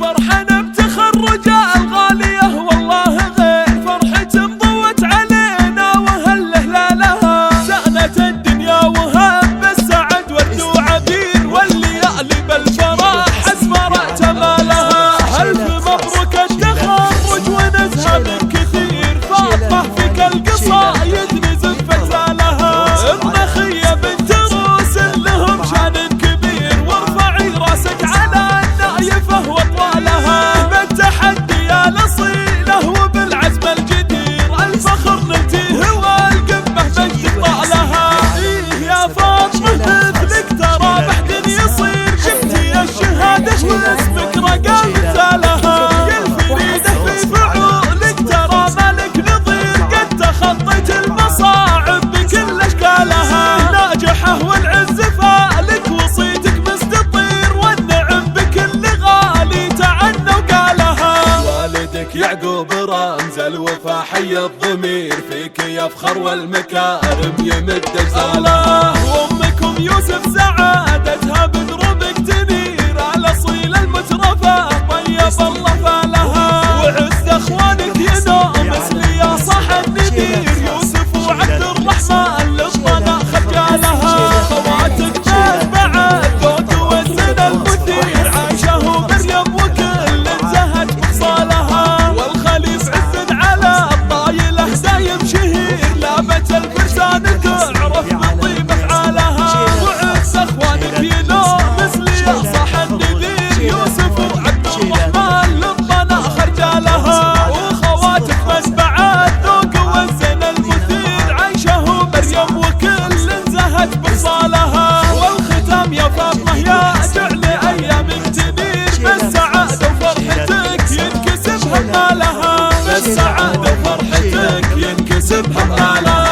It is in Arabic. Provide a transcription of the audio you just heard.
فرحنا بتخرجها الغالية والله غير فرحة مضوت علينا وهالهلالها زانت الدنيا وهم السعد ورد وعبير والليالي بالفرح اسمرت مالها. ألف مبروك التخرج ونزهة من كثير فاطمة فيك القصايد نزفت لها. النخية بنت روس لهم شان كبير وارفعي راسك على النايفة واطوالها. بالتحدي يا الاصيلة وبالعزم الجدير الفخر نلتيه والقمة مجد طالها. إيه يا فاطمة مثلك ترى بعد يصير جبتي الشهادة واسمك رقم مثالها. الفريدة في فعولك ترى مالك نظير قد تخطيت المصاعب بكل اشكالها. ناجحة والعز فالك وصيتك مستطير والنعم بكل غالي تعنى وقالها. والدك يعقوب رمز الوفا حي الضمير فيك يفخر والمكارم يمد اجزالها. وامكم يوسف سعادتها بدروبك تنير الاصيل المترفه طيب الله فالها. وعز اخوانك ينام مثلي يا صاح الندير يوسف وعبد الرحمن للطنا خجالها. خواتك بيت بعد ذوق والزنا المثير عايشه مريم وكل انتهت بخصالها. والخليف عز على الطايله دايم شهير لابت الفرسان تعرف من طيب افعالها. وعز اخوانك ينام مثلي يا صاح الندير يوسف وعبد الرحمن للطنا خجالها. وخواتك من بعد ذوق والزنا المثير عايشه مريم وكل انتهت بخصالها. والختام يا فاطمه يا جعل ايامك تنير بالسعاده وفرحتك ينكسب همالها. بالسعاده وفرحتك ينكسب همالها.